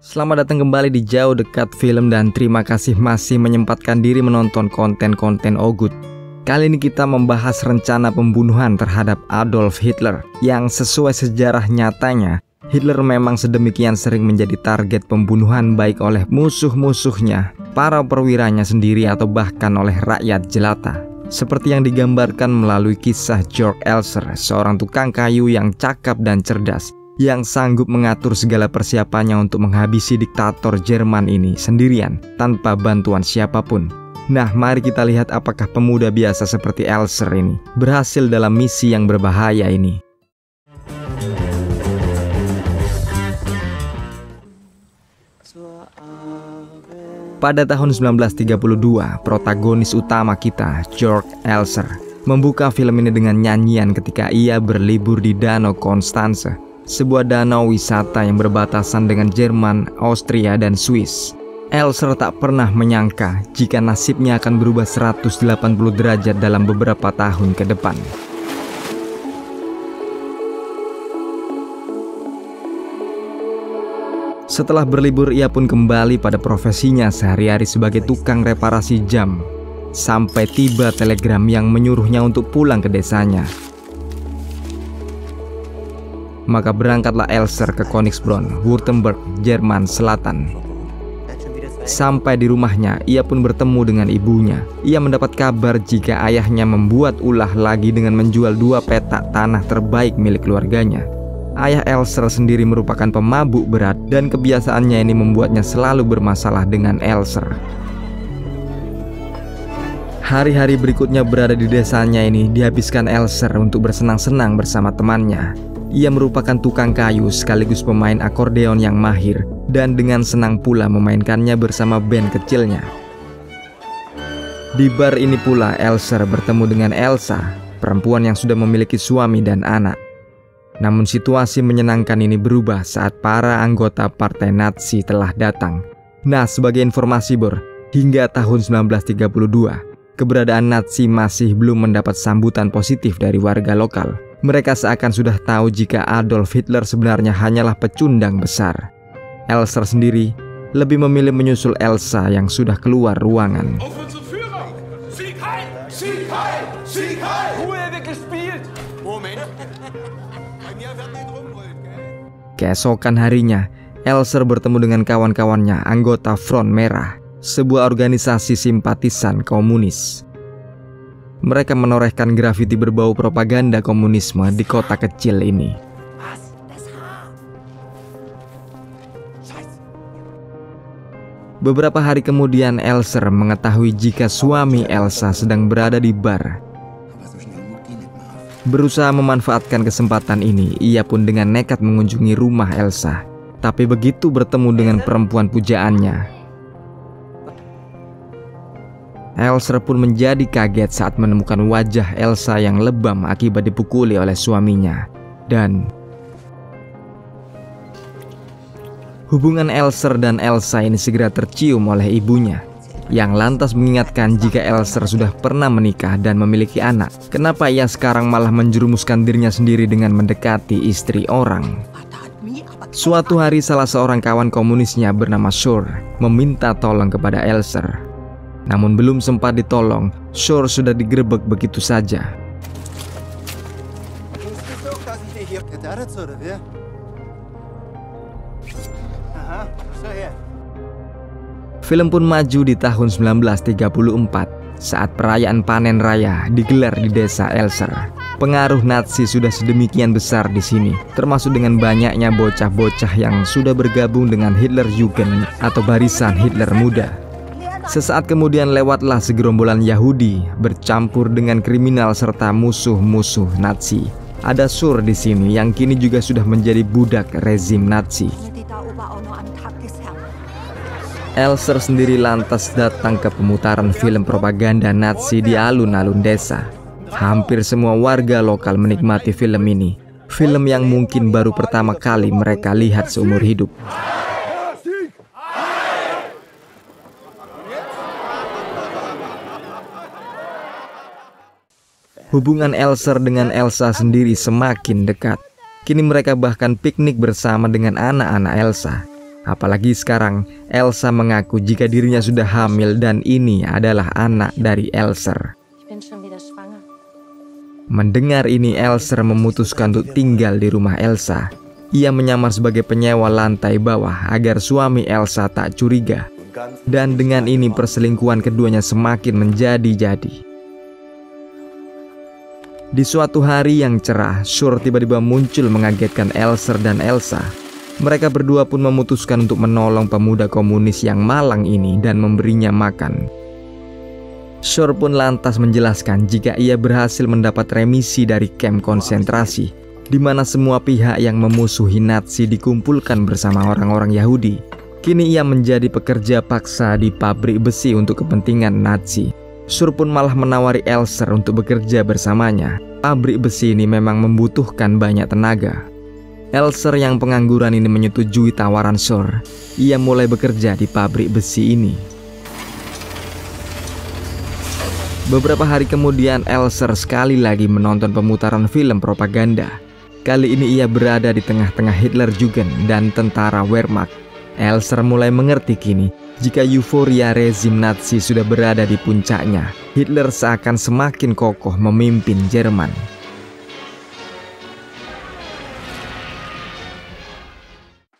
Selamat datang kembali di Jauh Dekat Film dan terima kasih masih menyempatkan diri menonton konten-konten Ogut. Kali ini kita membahas rencana pembunuhan terhadap Adolf Hitler yang sesuai sejarah nyatanya, Hitler memang sedemikian sering menjadi target pembunuhan baik oleh musuh-musuhnya, para perwiranya sendiri atau bahkan oleh rakyat jelata. Seperti yang digambarkan melalui kisah Georg Elser, seorang tukang kayu yang cakap dan cerdas, yang sanggup mengatur segala persiapannya untuk menghabisi diktator Jerman ini sendirian, tanpa bantuan siapapun. Nah, mari kita lihat apakah pemuda biasa seperti Elser ini berhasil dalam misi yang berbahaya ini. Pada tahun 1932, protagonis utama kita, Georg Elser, membuka film ini dengan nyanyian ketika ia berlibur di Danau Konstanze, sebuah danau wisata yang berbatasan dengan Jerman, Austria, dan Swiss. Elser tak pernah menyangka jika nasibnya akan berubah 180 derajat dalam beberapa tahun ke depan. Setelah berlibur, ia pun kembali pada profesinya sehari-hari sebagai tukang reparasi jam, sampai tiba telegram yang menyuruhnya untuk pulang ke desanya. Maka berangkatlah Elser ke Königsbrunn, Württemberg, Jerman Selatan. Sampai di rumahnya, ia pun bertemu dengan ibunya. Ia mendapat kabar jika ayahnya membuat ulah lagi dengan menjual 2 petak tanah terbaik milik keluarganya. Ayah Elser sendiri merupakan pemabuk berat dan kebiasaannya ini membuatnya selalu bermasalah dengan Elser. Hari-hari berikutnya berada di desanya ini dihabiskan Elser untuk bersenang-senang bersama temannya. Ia merupakan tukang kayu sekaligus pemain akordeon yang mahir dan dengan senang pula memainkannya bersama band kecilnya. Di bar ini pula Elser bertemu dengan Elsa, perempuan yang sudah memiliki suami dan anak. Namun situasi menyenangkan ini berubah saat para anggota partai Nazi telah datang. Nah, sebagai informasi Bor, hingga tahun 1932, keberadaan Nazi masih belum mendapat sambutan positif dari warga lokal. Mereka seakan sudah tahu jika Adolf Hitler sebenarnya hanyalah pecundang besar. Elser sendiri lebih memilih menyusul Elsa yang sudah keluar ruangan. Keesokan harinya, Elser bertemu dengan kawan-kawannya anggota Front Merah, sebuah organisasi simpatisan komunis. Mereka menorehkan grafiti berbau propaganda komunisme di kota kecil ini. Beberapa hari kemudian Elser mengetahui jika suami Elsa sedang berada di bar. Berusaha memanfaatkan kesempatan ini, ia pun dengan nekat mengunjungi rumah Elsa. Tapi begitu bertemu dengan perempuan pujaannya, Elser pun menjadi kaget saat menemukan wajah Elsa yang lebam akibat dipukuli oleh suaminya. Dan hubungan Elser dan Elsa ini segera tercium oleh ibunya, yang lantas mengingatkan jika Elser sudah pernah menikah dan memiliki anak. Kenapa ia sekarang malah menjerumuskan dirinya sendiri dengan mendekati istri orang? Suatu hari salah seorang kawan komunisnya bernama Schur meminta tolong kepada Elser. Namun belum sempat ditolong, Schur sudah digerebek begitu saja. Film pun maju di tahun 1934 saat perayaan panen raya digelar di desa Elser. Pengaruh Nazi sudah sedemikian besar di sini, termasuk dengan banyaknya bocah-bocah yang sudah bergabung dengan Hitlerjugend atau barisan Hitler muda. Sesaat kemudian lewatlah segerombolan Yahudi bercampur dengan kriminal serta musuh-musuh Nazi. Ada Schur di sini yang kini juga sudah menjadi budak rezim Nazi. Elser sendiri lantas datang ke pemutaran film propaganda Nazi di alun-alun desa. Hampir semua warga lokal menikmati film ini. Film yang mungkin baru pertama kali mereka lihat seumur hidup. Hubungan Elser dengan Elsa sendiri semakin dekat. Kini mereka bahkan piknik bersama dengan anak-anak Elsa. Apalagi sekarang Elsa mengaku jika dirinya sudah hamil dan ini adalah anak dari Elser. Mendengar ini, Elser memutuskan untuk tinggal di rumah Elsa. Ia menyamar sebagai penyewa lantai bawah agar suami Elsa tak curiga. Dan dengan ini perselingkuhan keduanya semakin menjadi-jadi. Di suatu hari yang cerah, Shore tiba-tiba muncul mengagetkan Elser dan Elsa. Mereka berdua pun memutuskan untuk menolong pemuda komunis yang malang ini dan memberinya makan. Shore pun lantas menjelaskan jika ia berhasil mendapat remisi dari kamp konsentrasi, di mana semua pihak yang memusuhi Nazi dikumpulkan bersama orang-orang Yahudi. Kini ia menjadi pekerja paksa di pabrik besi untuk kepentingan Nazi. Shore pun malah menawari Elser untuk bekerja bersamanya. Pabrik besi ini memang membutuhkan banyak tenaga. Elser yang pengangguran ini menyetujui tawaran Shore. Ia mulai bekerja di pabrik besi ini. Beberapa hari kemudian, Elser sekali lagi menonton pemutaran film propaganda. Kali ini ia berada di tengah-tengah Hitlerjugend dan tentara Wehrmacht. Elser mulai mengerti kini jika euforia rezim Nazi sudah berada di puncaknya. Hitler seakan semakin kokoh memimpin Jerman.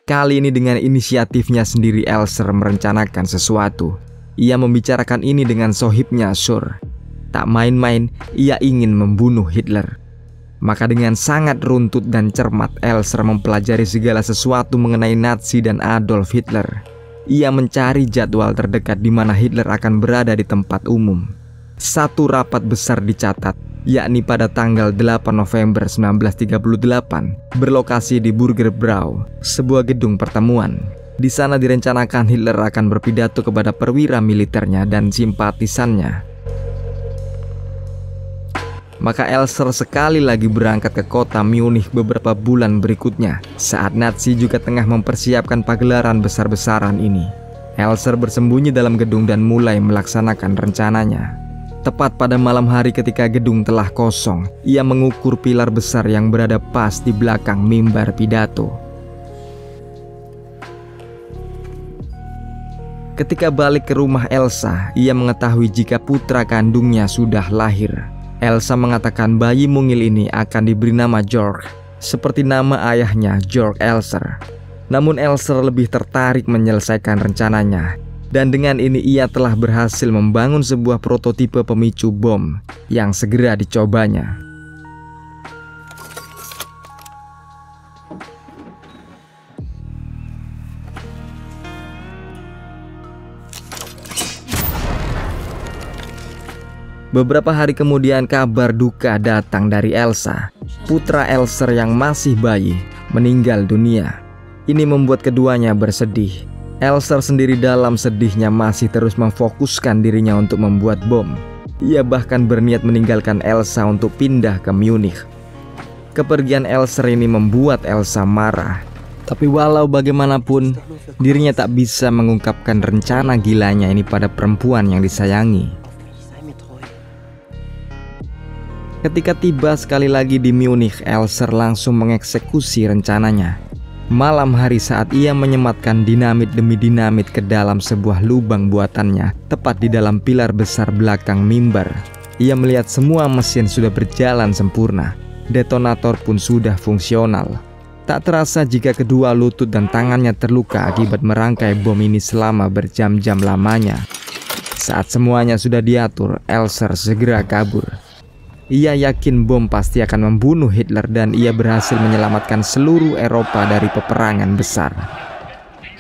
Kali ini dengan inisiatifnya sendiri Elser merencanakan sesuatu. Ia membicarakan ini dengan sohibnya Shore. Tak main-main, ia ingin membunuh Hitler. Maka dengan sangat runtut dan cermat, Elser mempelajari segala sesuatu mengenai Nazi dan Adolf Hitler. Ia mencari jadwal terdekat di mana Hitler akan berada di tempat umum. Satu rapat besar dicatat, yakni pada tanggal 8 November 1938, berlokasi di Burgerbrau, sebuah gedung pertemuan. Di sana direncanakan Hitler akan berpidato kepada perwira militernya dan simpatisannya. Maka Elser sekali lagi berangkat ke kota Munich beberapa bulan berikutnya, saat Nazi juga tengah mempersiapkan pagelaran besar-besaran ini. Elser bersembunyi dalam gedung dan mulai melaksanakan rencananya. Tepat pada malam hari ketika gedung telah kosong, ia mengukur pilar besar yang berada pas di belakang mimbar pidato. Ketika balik ke rumah Elsa, ia mengetahui jika putra kandungnya sudah lahir. Elsa mengatakan bayi mungil ini akan diberi nama Georg, seperti nama ayahnya Georg Elser. Namun Elser lebih tertarik menyelesaikan rencananya, dan dengan ini ia telah berhasil membangun sebuah prototipe pemicu bom yang segera dicobanya. Beberapa hari kemudian kabar duka datang dari Elsa. Putra Elser yang masih bayi meninggal dunia. Ini membuat keduanya bersedih. Elser sendiri dalam sedihnya masih terus memfokuskan dirinya untuk membuat bom. Ia bahkan berniat meninggalkan Elsa untuk pindah ke Munich. Kepergian Elser ini membuat Elsa marah. Tapi walau bagaimanapun, dirinya tak bisa mengungkapkan rencana gilanya ini pada perempuan yang disayangi. Ketika tiba sekali lagi di Munich, Elser langsung mengeksekusi rencananya. Malam hari saat ia menyematkan dinamit demi dinamit ke dalam sebuah lubang buatannya, tepat di dalam pilar besar belakang mimbar. Ia melihat semua mesin sudah berjalan sempurna. Detonator pun sudah fungsional. Tak terasa jika kedua lutut dan tangannya terluka akibat merangkai bom ini selama berjam-jam lamanya. Saat semuanya sudah diatur, Elser segera kabur. Ia yakin bom pasti akan membunuh Hitler dan ia berhasil menyelamatkan seluruh Eropa dari peperangan besar.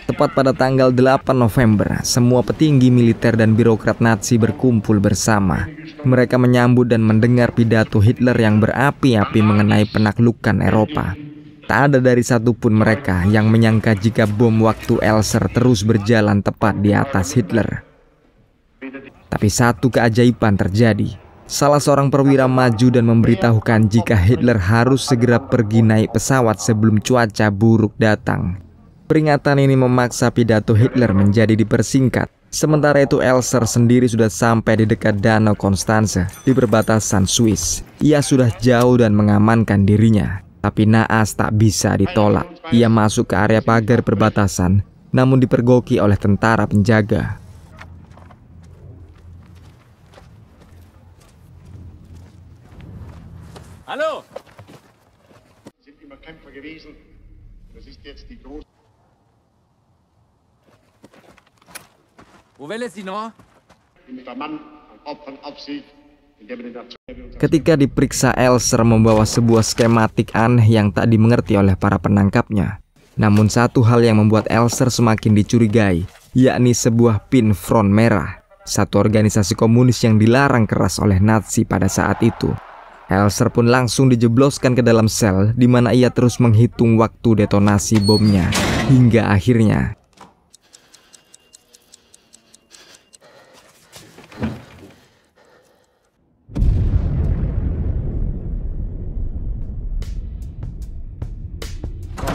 Tepat pada tanggal 8 November, semua petinggi militer dan birokrat Nazi berkumpul bersama. Mereka menyambut dan mendengar pidato Hitler yang berapi-api mengenai penaklukan Eropa. Tak ada dari satupun mereka yang menyangka jika bom waktu Elser terus berjalan tepat di atas Hitler. Tapi satu keajaiban terjadi. Salah seorang perwira maju dan memberitahukan jika Hitler harus segera pergi naik pesawat sebelum cuaca buruk datang. Peringatan ini memaksa pidato Hitler menjadi dipersingkat. Sementara itu Elser sendiri sudah sampai di dekat Danau Konstanze di perbatasan Swiss. Ia sudah jauh dan mengamankan dirinya. Tapi naas tak bisa ditolak. Ia masuk ke area pagar perbatasan. namun dipergoki oleh tentara penjaga. Hallo! Sind immer Kämpfer gewesen. Das ist jetzt die große. Wo will es Sie noch? Nimmt der Mann an Opfern auf sich, indem er den Ketika diperiksa, Elser membawa sebuah skematik aneh yang tak dimengerti oleh para penangkapnya. Namun satu hal yang membuat Elser semakin dicurigai, yakni sebuah pin front merah, satu organisasi komunis yang dilarang keras oleh Nazi pada saat itu. Elser pun langsung dijebloskan ke dalam sel di mana ia terus menghitung waktu detonasi bomnya hingga akhirnya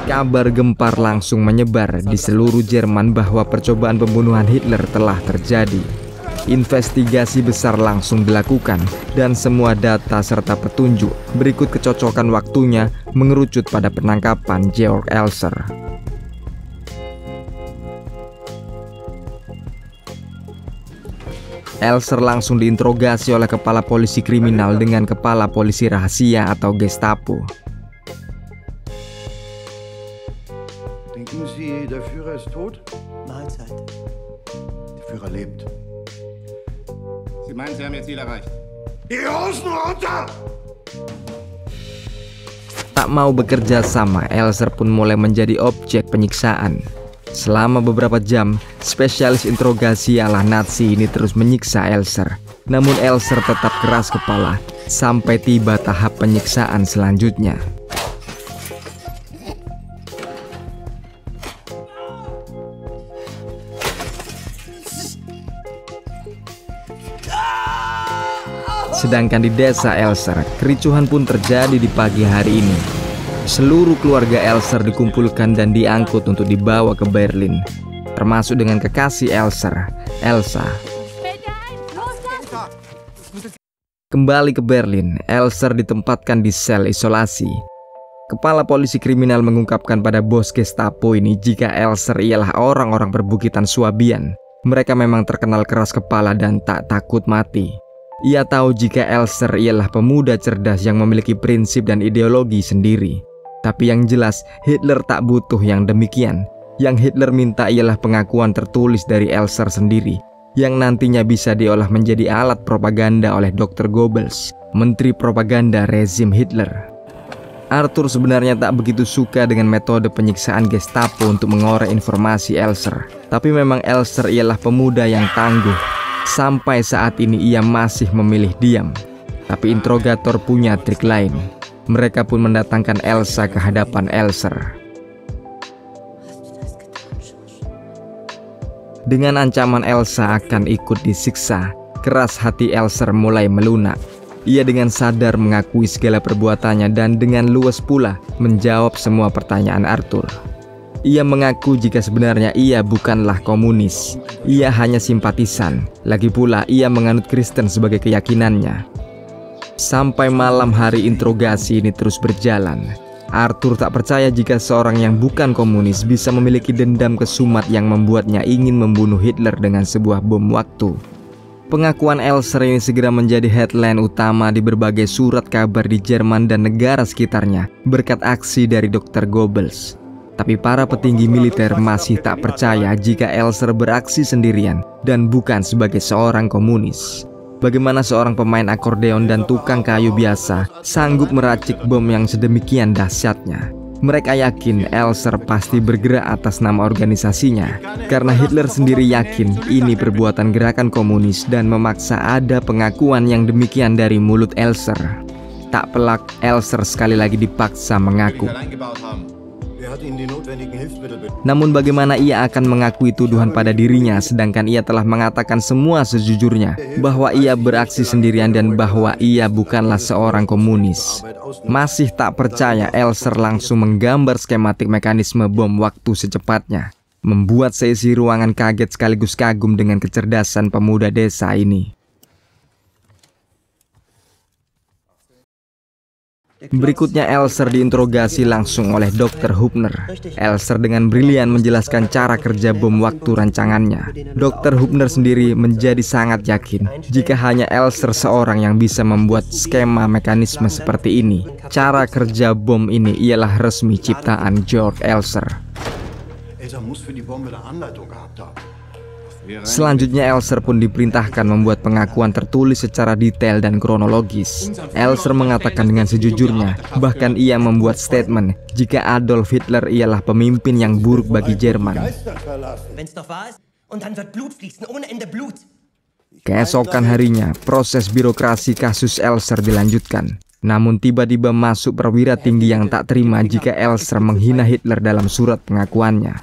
kabar gempar langsung menyebar di seluruh Jerman bahwa percobaan pembunuhan Hitler telah terjadi. Investigasi besar langsung dilakukan dan semua data serta petunjuk berikut kecocokan waktunya mengerucut pada penangkapan Georg Elser. Elser langsung diinterogasi oleh kepala polisi kriminal dengan kepala polisi rahasia atau Gestapo. Denken Sie, der Führer ist tot? Mahlzeit. Der Führer lebt. Sie meinen, Sie haben Ihr Ziel erreicht? Die Hosen runter! Tak mau bekerja sama, Elser pun mulai menjadi objek penyiksaan. Selama beberapa jam, spesialis interogasi ala Nazi ini terus menyiksa Elser. Namun Elser tetap keras kepala sampai tiba tahap penyiksaan selanjutnya. Sedangkan di desa Elser, kericuhan pun terjadi di pagi hari ini. Seluruh keluarga Elser dikumpulkan dan diangkut untuk dibawa ke Berlin, termasuk dengan kekasih Elser, Elsa. Kembali ke Berlin, Elser ditempatkan di sel isolasi. Kepala polisi kriminal mengungkapkan pada bos Gestapo ini jika Elser ialah orang-orang perbukitan Swabian. Mereka memang terkenal keras kepala dan tak takut mati. Ia tahu jika Elser ialah pemuda cerdas yang memiliki prinsip dan ideologi sendiri. Tapi yang jelas, Hitler tak butuh yang demikian. Yang Hitler minta ialah pengakuan tertulis dari Elser sendiri, yang nantinya bisa diolah menjadi alat propaganda oleh Dr. Goebbels, menteri propaganda rezim Hitler. Arthur sebenarnya tak begitu suka dengan metode penyiksaan Gestapo untuk mengorek informasi Elser. Tapi memang Elser ialah pemuda yang tangguh. Sampai saat ini ia masih memilih diam. Tapi interrogator punya trik lain. Mereka pun mendatangkan Elsa ke hadapan Elser. Dengan ancaman Elsa akan ikut disiksa, keras hati Elser mulai melunak. Ia dengan sadar mengakui segala perbuatannya dan dengan luas pula menjawab semua pertanyaan Arthur. Ia mengaku jika sebenarnya ia bukanlah komunis. Ia hanya simpatisan. Lagi pula ia menganut Kristen sebagai keyakinannya. Sampai malam hari interogasi ini terus berjalan. Arthur tak percaya jika seorang yang bukan komunis bisa memiliki dendam kesumat yang membuatnya ingin membunuh Hitler dengan sebuah bom waktu. Pengakuan Elser ini segera menjadi headline utama di berbagai surat kabar di Jerman dan negara sekitarnya berkat aksi dari Dr. Goebbels. Tapi para petinggi militer masih tak percaya jika Elser beraksi sendirian dan bukan sebagai seorang komunis. Bagaimana seorang pemain akordeon dan tukang kayu biasa sanggup meracik bom yang sedemikian dahsyatnya? Mereka yakin Elser pasti bergerak atas nama organisasinya, karena Hitler sendiri yakin ini perbuatan gerakan komunis dan memaksa ada pengakuan yang demikian dari mulut Elser. Tak pelak, Elser sekali lagi dipaksa mengaku. Namun bagaimana ia akan mengakui tuduhan pada dirinya sedangkan ia telah mengatakan semua sejujurnya, bahwa ia beraksi sendirian dan bahwa ia bukanlah seorang komunis. Masih tak percaya, Elser langsung menggambar skematik mekanisme bom waktu secepatnya, membuat seisi ruangan kaget sekaligus kagum dengan kecerdasan pemuda desa ini. Berikutnya Elser diinterogasi langsung oleh Dr. Hubner. Elser dengan brilian menjelaskan cara kerja bom waktu rancangannya. Dr. Hubner sendiri menjadi sangat yakin jika hanya Elser seorang yang bisa membuat skema mekanisme seperti ini. Cara kerja bom ini ialah resmi ciptaan Georg Elser. Selanjutnya Elser pun diperintahkan membuat pengakuan tertulis secara detail dan kronologis. Elser mengatakan dengan sejujurnya, bahkan ia membuat statement jika Adolf Hitler ialah pemimpin yang buruk bagi Jerman. Keesokan harinya, proses birokrasi kasus Elser dilanjutkan. Namun tiba-tiba masuk perwira tinggi yang tak terima jika Elser menghina Hitler dalam surat pengakuannya.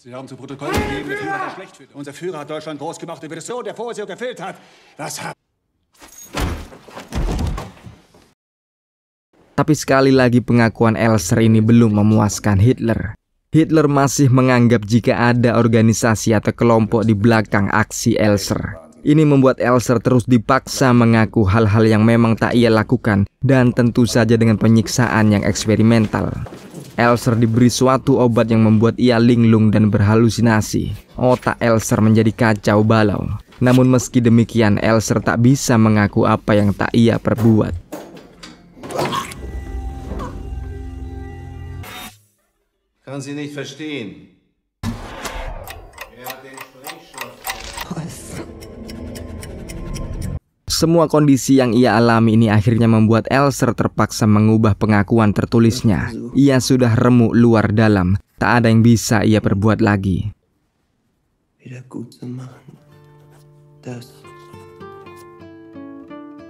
Sie haben zu Protokoll gegeben, der Führer war schlecht für uns. Unser Führer hat Deutschland groß gemacht, der so, der vor sich gefehlt hat. Tapi sekali lagi pengakuan Elser ini belum memuaskan Hitler. Hitler masih menganggap jika ada organisasi atau kelompok di belakang aksi Elser. Ini membuat Elser terus dipaksa mengaku hal-hal yang memang tak ia lakukan dan tentu saja dengan penyiksaan yang eksperimental. Elser diberi suatu obat yang membuat ia linglung dan berhalusinasi. Otak Elser menjadi kacau balau. Namun meski demikian, Elser tak bisa mengaku apa yang tak ia perbuat. Kann sie nicht verstehen. Semua kondisi yang ia alami ini akhirnya membuat Elser terpaksa mengubah pengakuan tertulisnya. Ia sudah remuk luar dalam, tak ada yang bisa ia perbuat lagi.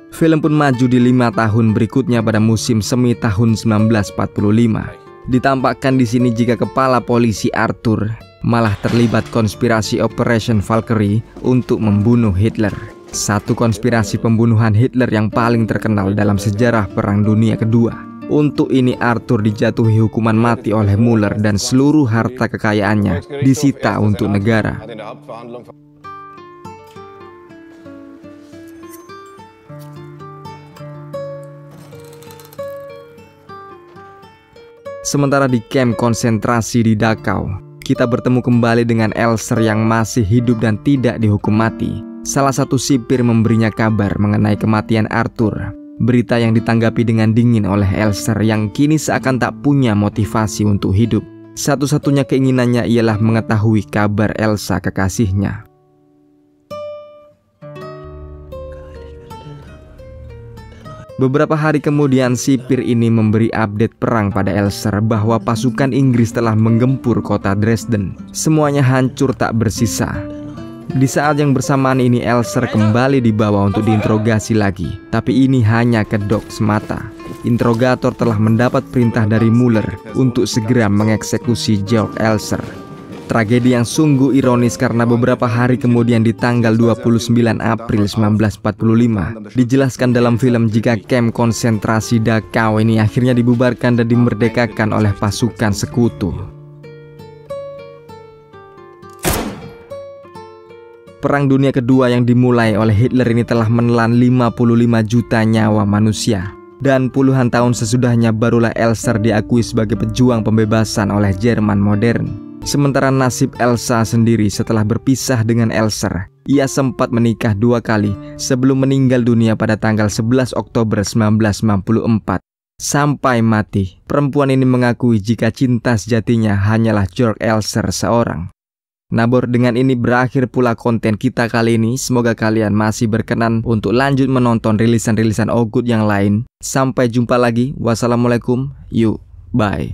Film pun maju di 5 tahun berikutnya pada musim semi tahun 1945. Ditampakkan di sini jika kepala polisi Arthur malah terlibat konspirasi Operation Valkyrie untuk membunuh Hitler. Satu konspirasi pembunuhan Hitler yang paling terkenal dalam sejarah Perang Dunia Kedua. Untuk ini Arthur dijatuhi hukuman mati oleh Müller dan seluruh harta kekayaannya disita untuk negara. Sementara di kamp konsentrasi di Dachau, kita bertemu kembali dengan Elser yang masih hidup dan tidak dihukum mati. Salah satu sipir memberinya kabar mengenai kematian Arthur. Berita yang ditanggapi dengan dingin oleh Elser yang kini seakan tak punya motivasi untuk hidup. Satu-satunya keinginannya ialah mengetahui kabar Elsa kekasihnya. Beberapa hari kemudian sipir ini memberi update perang pada Elser bahwa pasukan Inggris telah menggempur kota Dresden. Semuanya hancur tak bersisa. Di saat yang bersamaan ini Elser kembali dibawa untuk diinterogasi lagi. Tapi ini hanya kedok semata. Interrogator telah mendapat perintah dari Müller untuk segera mengeksekusi Georg Elser. Tragedi yang sungguh ironis karena beberapa hari kemudian di tanggal 29 April 1945 dijelaskan dalam film jika kamp konsentrasi Dachau ini akhirnya dibubarkan dan dimerdekakan oleh pasukan sekutu. Perang Dunia Kedua yang dimulai oleh Hitler ini telah menelan 55 juta nyawa manusia. Dan puluhan tahun sesudahnya barulah Elser diakui sebagai pejuang pembebasan oleh Jerman modern. Sementara nasib Elsa sendiri setelah berpisah dengan Elser, ia sempat menikah 2 kali sebelum meninggal dunia pada tanggal 11 Oktober 1994. Sampai mati, perempuan ini mengakui jika cinta sejatinya hanyalah Georg Elser seorang. Nabor, dengan ini berakhir pula konten kita kali ini. Semoga kalian masih berkenan untuk lanjut menonton rilisan-rilisan Ogut yang lain. Sampai jumpa lagi. Wassalamualaikum. Yuk, bye.